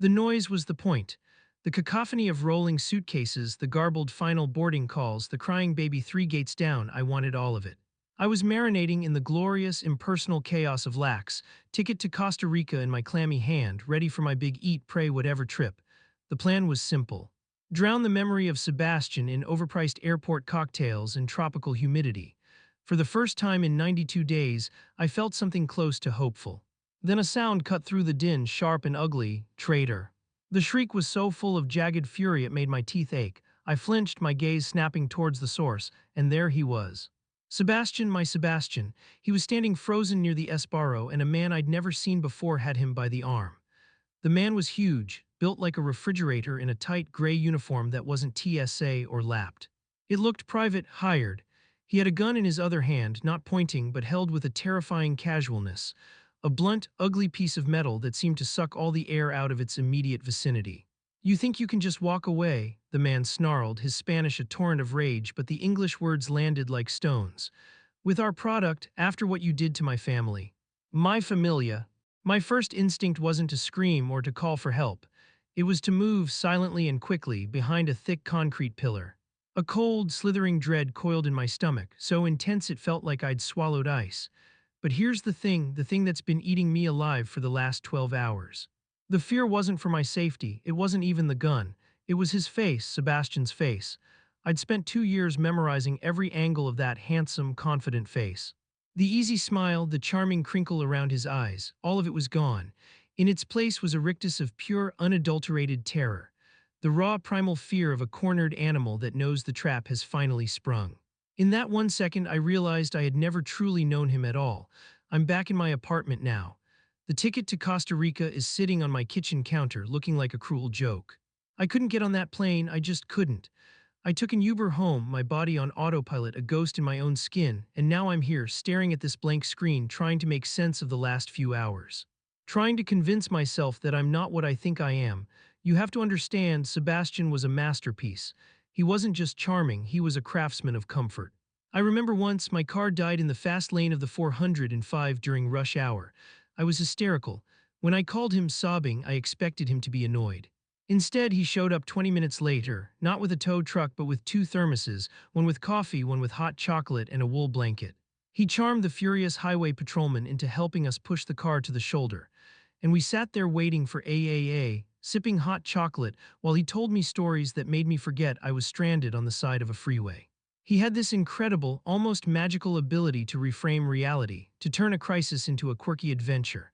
The noise was the point. The cacophony of rolling suitcases, the garbled final boarding calls, the crying baby 3 gates down, I wanted all of it. I was marinating in the glorious, impersonal chaos of lax, ticket to Costa Rica in my clammy hand, ready for my big eat, pray, whatever trip. The plan was simple. Drown the memory of Sebastian in overpriced airport cocktails and tropical humidity. For the first time in 92 days, I felt something close to hopeful. Then a sound cut through the din, sharp and ugly: traitor. The shriek was so full of jagged fury it made my teeth ache. I flinched, my gaze snapping towards the source, and there he was. Sebastian, my Sebastian. He was standing frozen near the Esbarro, and a man I'd never seen before had him by the arm. The man was huge, built like a refrigerator in a tight gray uniform that wasn't TSA or lapped. It looked private, hired. He had a gun in his other hand, not pointing but held with a terrifying casualness. A blunt, ugly piece of metal that seemed to suck all the air out of its immediate vicinity. "You think you can just walk away?" the man snarled, his Spanish a torrent of rage, but the English words landed like stones. "With our product, after what you did to my family." My familia. My first instinct wasn't to scream or to call for help. It was to move silently and quickly behind a thick concrete pillar. A cold, slithering dread coiled in my stomach, so intense it felt like I'd swallowed ice. But here's the thing that's been eating me alive for the last 12 hours. The fear wasn't for my safety, it wasn't even the gun. It was his face, Sebastian's face. I'd spent 2 years memorizing every angle of that handsome, confident face. The easy smile, the charming crinkle around his eyes, all of it was gone. In its place was a rictus of pure, unadulterated terror. The raw, primal fear of a cornered animal that knows the trap has finally sprung. In that 1 second, I realized I had never truly known him at all. I'm back in my apartment now. The ticket to Costa Rica is sitting on my kitchen counter, looking like a cruel joke. I couldn't get on that plane, I just couldn't. I took an Uber home, my body on autopilot, a ghost in my own skin, and now I'm here, staring at this blank screen, trying to make sense of the last few hours. Trying to convince myself that I'm not what I think I am. You have to understand, Sebastian was a masterpiece. He wasn't just charming, he was a craftsman of comfort. I remember once my car died in the fast lane of the 405 during rush hour. I was hysterical. When I called him sobbing, I expected him to be annoyed. Instead, he showed up 20 minutes later, not with a tow truck but with 2 thermoses, one with coffee, one with hot chocolate, and a wool blanket. He charmed the furious highway patrolman into helping us push the car to the shoulder. And we sat there waiting for AAA, sipping hot chocolate, while he told me stories that made me forget I was stranded on the side of a freeway. He had this incredible, almost magical ability to reframe reality, to turn a crisis into a quirky adventure.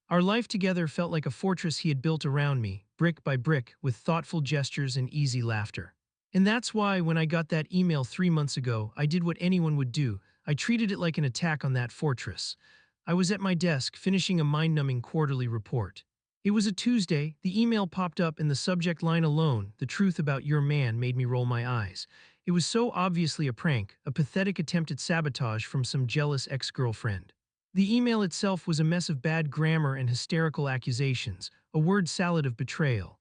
Our life together felt like a fortress he had built around me, brick by brick, with thoughtful gestures and easy laughter. And that's why, when I got that email 3 months ago, I did what anyone would do. I treated it like an attack on that fortress. I was at my desk, finishing a mind-numbing quarterly report. It was a Tuesday. The email popped up, in the subject line alone, "The truth about your man," made me roll my eyes. It was so obviously a prank, a pathetic attempt at sabotage from some jealous ex-girlfriend. The email itself was a mess of bad grammar and hysterical accusations, a word salad of betrayal.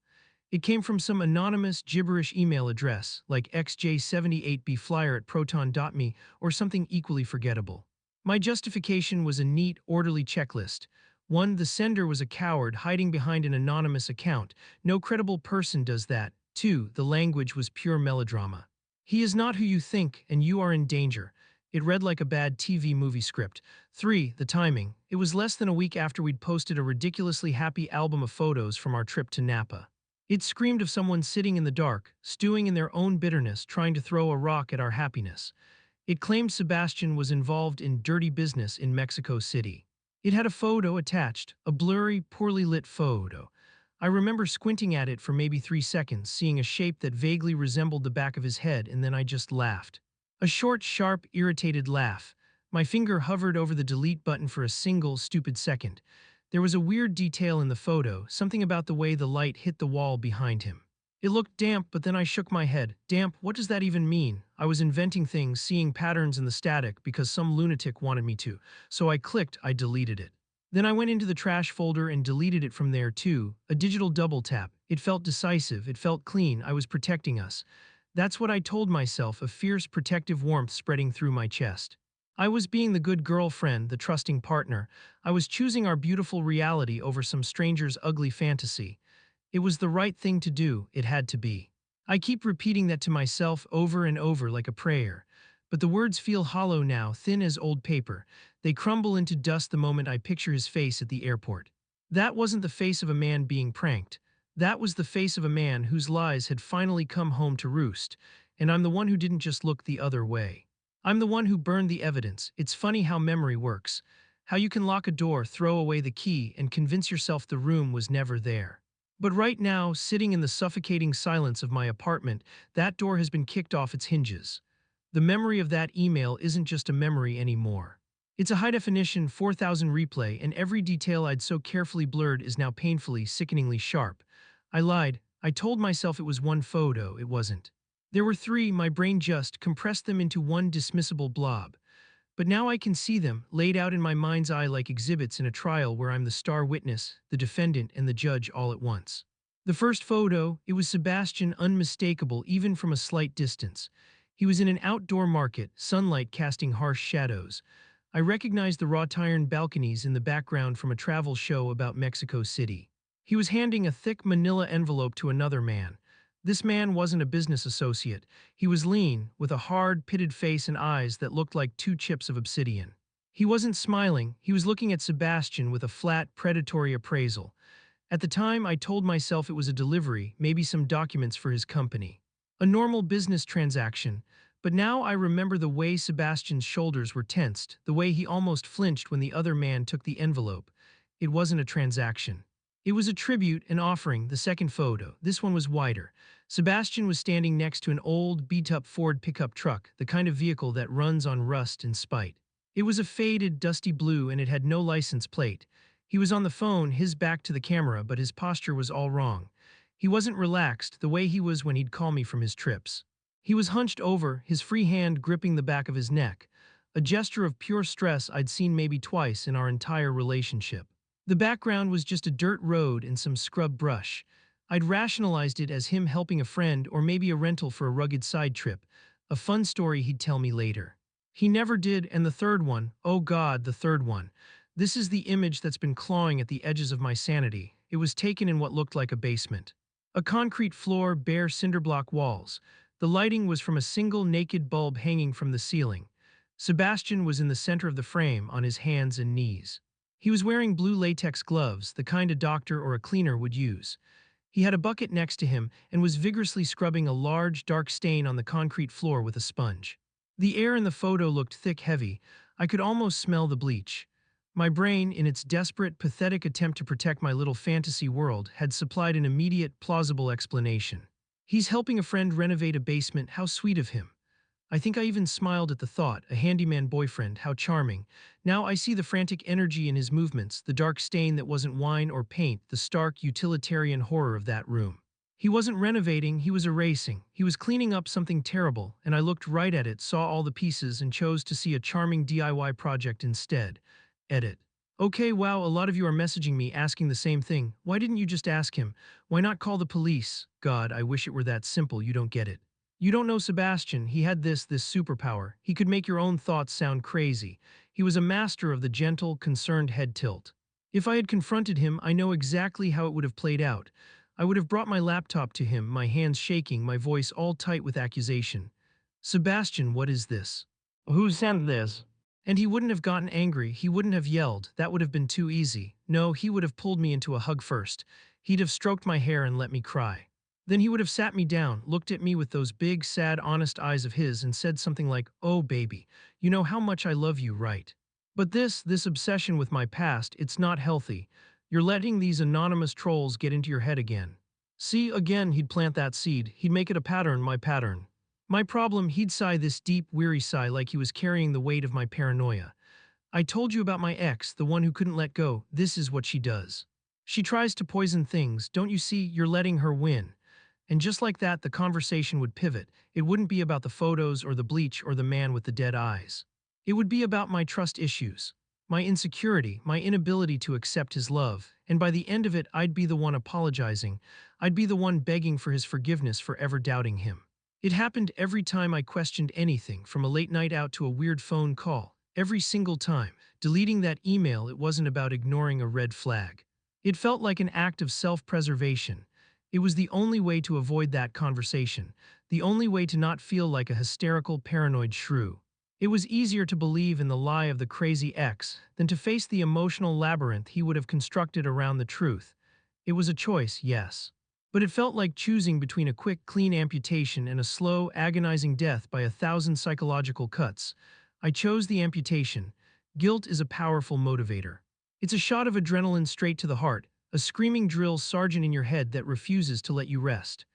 It came from some anonymous, gibberish email address, like xj78bflyer@proton.me or something equally forgettable. My justification was a neat, orderly checklist. 1. The sender was a coward hiding behind an anonymous account. No credible person does that. 2. The language was pure melodrama. "He is not who you think, and you are in danger." It read like a bad TV movie script. 3. The timing. It was less than a week after we'd posted a ridiculously happy album of photos from our trip to Napa. It screamed of someone sitting in the dark, stewing in their own bitterness, trying to throw a rock at our happiness. It claimed Sebastian was involved in dirty business in Mexico City. It had a photo attached, a blurry, poorly lit photo. I remember squinting at it for maybe 3 seconds, seeing a shape that vaguely resembled the back of his head, and then I just laughed. A short, sharp, irritated laugh. My finger hovered over the delete button for a single, stupid second. There was a weird detail in the photo, something about the way the light hit the wall behind him. It looked damp, but then I shook my head. Damp, what does that even mean? I was inventing things, seeing patterns in the static because some lunatic wanted me to. So I clicked, I deleted it. Then I went into the trash folder and deleted it from there too. A digital double tap. It felt decisive, it felt clean, I was protecting us. That's what I told myself, a fierce protective warmth spreading through my chest. I was being the good girlfriend, the trusting partner. I was choosing our beautiful reality over some stranger's ugly fantasy. It was the right thing to do, it had to be. I keep repeating that to myself over and over like a prayer. But the words feel hollow now, thin as old paper. They crumble into dust the moment I picture his face at the airport. That wasn't the face of a man being pranked. That was the face of a man whose lies had finally come home to roost. And I'm the one who didn't just look the other way. I'm the one who burned the evidence. It's funny how memory works. How you can lock a door, throw away the key, and convince yourself the room was never there. But right now, sitting in the suffocating silence of my apartment, that door has been kicked off its hinges. The memory of that email isn't just a memory anymore. It's a high-definition 4000 replay, and every detail I'd so carefully blurred is now painfully, sickeningly sharp. I lied. I told myself it was one photo. It wasn't. There were three. My brain just compressed them into one dismissible blob. But now I can see them, laid out in my mind's eye like exhibits in a trial where I'm the star witness, the defendant, and the judge all at once. The first photo, it was Sebastian, unmistakable even from a slight distance. He was in an outdoor market, sunlight casting harsh shadows. I recognized the wrought iron balconies in the background from a travel show about Mexico City. He was handing a thick manila envelope to another man. This man wasn't a business associate. He was lean, with a hard, pitted face and eyes that looked like two chips of obsidian. He wasn't smiling, he was looking at Sebastian with a flat, predatory appraisal. At the time, I told myself it was a delivery, maybe some documents for his company. A normal business transaction. But now I remember the way Sebastian's shoulders were tensed, the way he almost flinched when the other man took the envelope. It wasn't a transaction. It was a tribute, an offering, the second photo. This one was wider. Sebastian was standing next to an old, beat-up Ford pickup truck, the kind of vehicle that runs on rust and spite. It was a faded, dusty blue and it had no license plate. He was on the phone, his back to the camera, but his posture was all wrong. He wasn't relaxed, the way he was when he'd call me from his trips. He was hunched over, his free hand gripping the back of his neck. A gesture of pure stress I'd seen maybe twice in our entire relationship. The background was just a dirt road and some scrub brush. I'd rationalized it as him helping a friend or maybe a rental for a rugged side trip, a fun story he'd tell me later. He never did, and the third one, oh God, the third one. This is the image that's been clawing at the edges of my sanity. It was taken in what looked like a basement. A concrete floor, bare cinderblock walls. The lighting was from a single naked bulb hanging from the ceiling. Sebastian was in the center of the frame, on his hands and knees. He was wearing blue latex gloves, the kind a doctor or a cleaner would use. He had a bucket next to him and was vigorously scrubbing a large, dark stain on the concrete floor with a sponge. The air in the photo looked thick, heavy. I could almost smell the bleach. My brain, in its desperate, pathetic attempt to protect my little fantasy world, had supplied an immediate, plausible explanation. He's helping a friend renovate a basement, how sweet of him. I think I even smiled at the thought, a handyman boyfriend, how charming. Now I see the frantic energy in his movements, the dark stain that wasn't wine or paint, the stark utilitarian horror of that room. He wasn't renovating, he was erasing. He was cleaning up something terrible, and I looked right at it, saw all the pieces, and chose to see a charming DIY project instead. Edit. Okay, wow, a lot of you are messaging me asking the same thing. Why didn't you just ask him? Why not call the police? God, I wish it were that simple, you don't get it. You don't know Sebastian, he had this superpower. He could make your own thoughts sound crazy. He was a master of the gentle, concerned head tilt. If I had confronted him, I know exactly how it would have played out. I would have brought my laptop to him, my hands shaking, my voice all tight with accusation. Sebastian, what is this? Who sent this? And he wouldn't have gotten angry, he wouldn't have yelled, that would have been too easy. No, he would have pulled me into a hug first. He'd have stroked my hair and let me cry. Then he would have sat me down, looked at me with those big, sad, honest eyes of his and said something like, "Oh, baby, you know how much I love you, right? But this obsession with my past, it's not healthy. You're letting these anonymous trolls get into your head again." See, again, he'd plant that seed. He'd make it a pattern, my pattern. My problem, he'd sigh this deep, weary sigh like he was carrying the weight of my paranoia. I told you about my ex, the one who couldn't let go. This is what she does. She tries to poison things. Don't you see? You're letting her win. And just like that, the conversation would pivot. It wouldn't be about the photos or the bleach or the man with the dead eyes. It would be about my trust issues, my insecurity, my inability to accept his love, and by the end of it, I'd be the one apologizing. I'd be the one begging for his forgiveness for ever doubting him. It happened every time I questioned anything, from a late night out to a weird phone call. Every single time. Deleting that email, it wasn't about ignoring a red flag. It felt like an act of self-preservation. It was the only way to avoid that conversation, the only way to not feel like a hysterical, paranoid shrew. It was easier to believe in the lie of the crazy ex than to face the emotional labyrinth he would have constructed around the truth. It was a choice, yes. But it felt like choosing between a quick, clean amputation and a slow, agonizing death by 1,000 psychological cuts. I chose the amputation. Guilt is a powerful motivator. It's a shot of adrenaline straight to the heart, a screaming drill sergeant in your head that refuses to let you rest.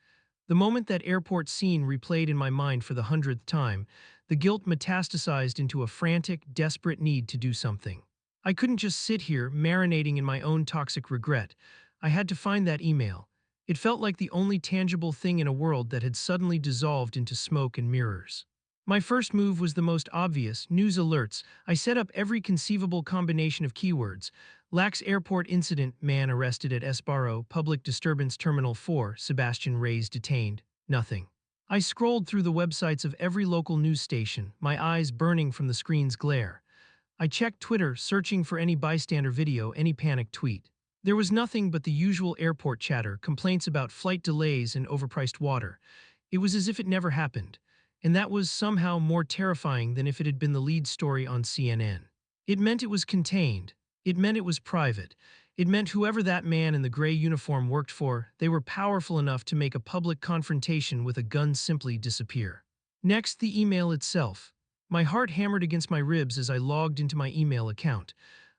The moment that airport scene replayed in my mind for the 100th time, the guilt metastasized into a frantic, desperate need to do something. I couldn't just sit here, marinating in my own toxic regret. I had to find that email. It felt like the only tangible thing in a world that had suddenly dissolved into smoke and mirrors. My first move was the most obvious, news alerts. I set up every conceivable combination of keywords. Lax airport incident, man arrested at Esbarro, public disturbance terminal 4, Sebastian Reyes detained. Nothing. I scrolled through the websites of every local news station, my eyes burning from the screen's glare. I checked Twitter, searching for any bystander video, any panic tweet. There was nothing but the usual airport chatter, complaints about flight delays and overpriced water. It was as if it never happened. And that was somehow more terrifying than if it had been the lead story on CNN. It meant it was contained. It meant it was private. It meant whoever that man in the gray uniform worked for, they were powerful enough to make a public confrontation with a gun simply disappear. Next, the email itself. My heart hammered against my ribs as I logged into my email account.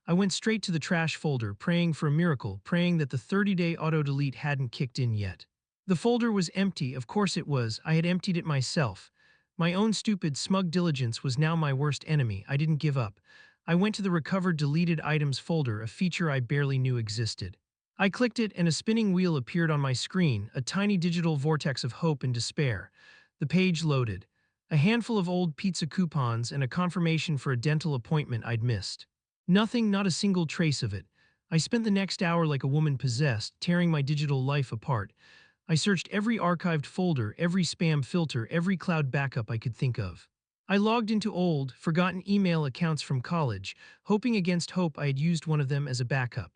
I went straight to the trash folder, praying for a miracle, praying that the 30-day auto-delete hadn't kicked in yet. The folder was empty, of course it was. I had emptied it myself. My own stupid, smug diligence was now my worst enemy. I didn't give up. I went to the recovered deleted items folder, a feature I barely knew existed. I clicked it and a spinning wheel appeared on my screen, a tiny digital vortex of hope and despair. The page loaded. A handful of old pizza coupons and a confirmation for a dental appointment I'd missed. Nothing, not a single trace of it. I spent the next hour like a woman possessed, tearing my digital life apart. I searched every archived folder, every spam filter, every cloud backup I could think of. I logged into old, forgotten email accounts from college, hoping against hope I had used one of them as a backup.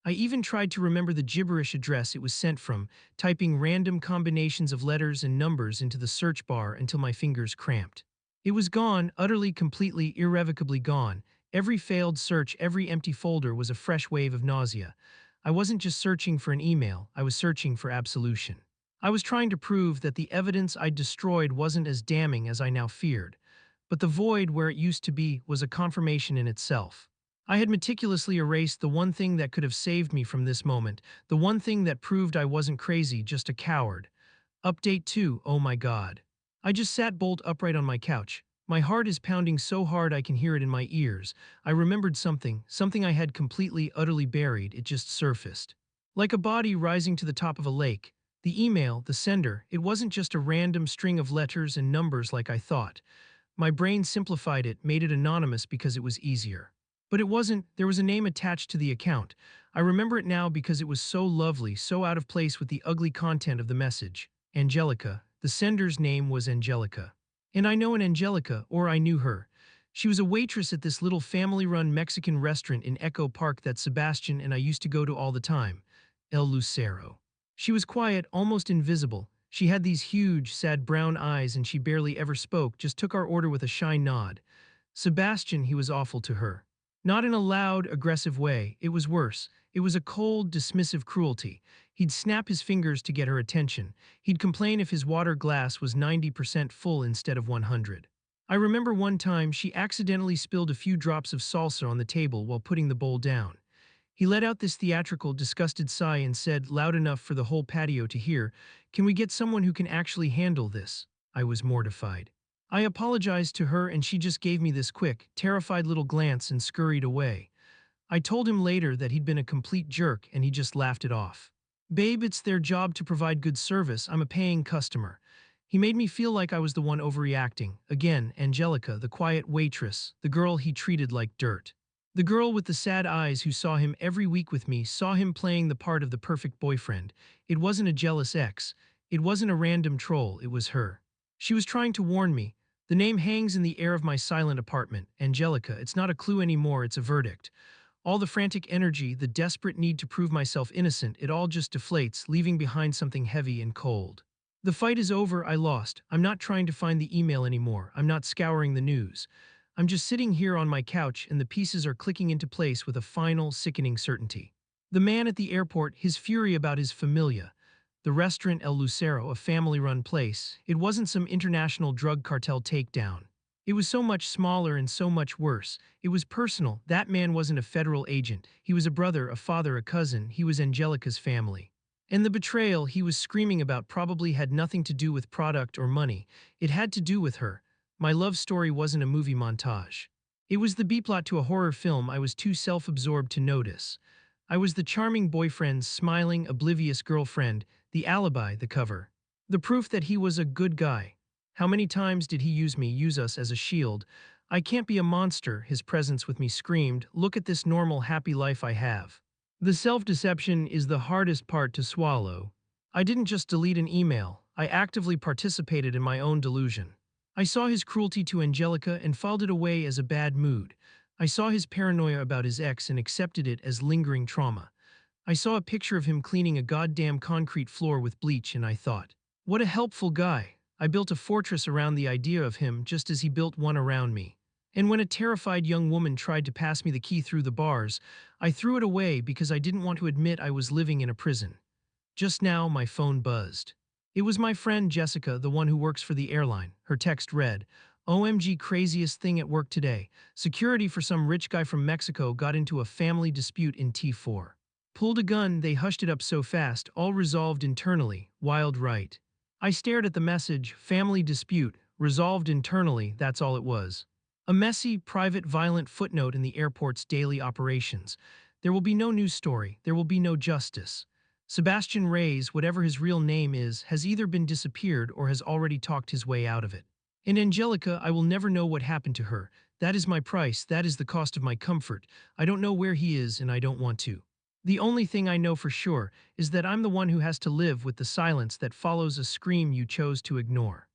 I even tried to remember the gibberish address it was sent from, typing random combinations of letters and numbers into the search bar until my fingers cramped. It was gone, utterly, completely, irrevocably gone. Every failed search, every empty folder was a fresh wave of nausea. I wasn't just searching for an email, I was searching for absolution. I was trying to prove that the evidence I'd destroyed wasn't as damning as I now feared. But the void where it used to be was a confirmation in itself. I had meticulously erased the one thing that could have saved me from this moment, the one thing that proved I wasn't crazy, just a coward. Update 2, oh my god. I just sat bolt upright on my couch. My heart is pounding so hard I can hear it in my ears. I remembered something I had completely, utterly buried, it just surfaced. Like a body rising to the top of a lake. The email, the sender, it wasn't just a random string of letters and numbers like I thought. My brain simplified it, made it anonymous because it was easier. But it wasn't, there was a name attached to the account. I remember it now because it was so lovely, so out of place with the ugly content of the message. Angelica. The sender's name was Angelica. And I know an Angelica, or I knew her. She was a waitress at this little family-run Mexican restaurant in Echo Park that Sebastian and I used to go to all the time. El Lucero. She was quiet, almost invisible. She had these huge, sad brown eyes and she barely ever spoke, just took our order with a shy nod. Sebastian, he was awful to her. Not in a loud, aggressive way, it was worse. It was a cold, dismissive cruelty. He'd snap his fingers to get her attention. He'd complain if his water glass was 90% full instead of 100. I remember one time she accidentally spilled a few drops of salsa on the table while putting the bowl down. He let out this theatrical, disgusted sigh and said, loud enough for the whole patio to hear, "Can we get someone who can actually handle this?" I was mortified. I apologized to her and she just gave me this quick, terrified little glance and scurried away. I told him later that he'd been a complete jerk and he just laughed it off. Babe, it's their job to provide good service. I'm a paying customer. He made me feel like I was the one overreacting. Again, Angelica, the quiet waitress, the girl he treated like dirt. The girl with the sad eyes who saw him every week with me, saw him playing the part of the perfect boyfriend. It wasn't a jealous ex. It wasn't a random troll, it was her. She was trying to warn me. The name hangs in the air of my silent apartment. Angelica, it's not a clue anymore, it's a verdict. All the frantic energy, the desperate need to prove myself innocent, it all just deflates, leaving behind something heavy and cold. The fight is over, I lost. I'm not trying to find the email anymore. I'm not scouring the news. I'm just sitting here on my couch and the pieces are clicking into place with a final, sickening certainty. The man at the airport, his fury about his familia. The restaurant El Lucero, a family-run place, it wasn't some international drug cartel takedown. It was so much smaller and so much worse. It was personal. That man wasn't a federal agent. He was a brother, a father, a cousin. He was Angelica's family. And the betrayal he was screaming about probably had nothing to do with product or money. It had to do with her. My love story wasn't a movie montage. It was the B-plot to a horror film I was too self-absorbed to notice. I was the charming boyfriend's smiling, oblivious girlfriend, the alibi, the cover. The proof that he was a good guy. How many times did he use us as a shield? I can't be a monster, his presence with me screamed. Look at this normal, happy life I have. The self-deception is the hardest part to swallow. I didn't just delete an email. I actively participated in my own delusion. I saw his cruelty to Angelica and filed it away as a bad mood. I saw his paranoia about his ex and accepted it as lingering trauma. I saw a picture of him cleaning a goddamn concrete floor with bleach and I thought, what a helpful guy. I built a fortress around the idea of him just as he built one around me. And when a terrified young woman tried to pass me the key through the bars, I threw it away because I didn't want to admit I was living in a prison. Just now, my phone buzzed. It was my friend Jessica, the one who works for the airline. Her text read, OMG, craziest thing at work today. Security for some rich guy from Mexico got into a family dispute in T4. Pulled a gun, they hushed it up so fast, all resolved internally. Wild right. I stared at the message, family dispute, resolved internally, that's all it was. A messy, private, violent footnote in the airport's daily operations. There will be no news story, there will be no justice. Sebastian Reyes, whatever his real name is, has either been disappeared or has already talked his way out of it. And Angelica, I will never know what happened to her. That is my price, that is the cost of my comfort. I don't know where he is and I don't want to. The only thing I know for sure is that I'm the one who has to live with the silence that follows a scream you chose to ignore.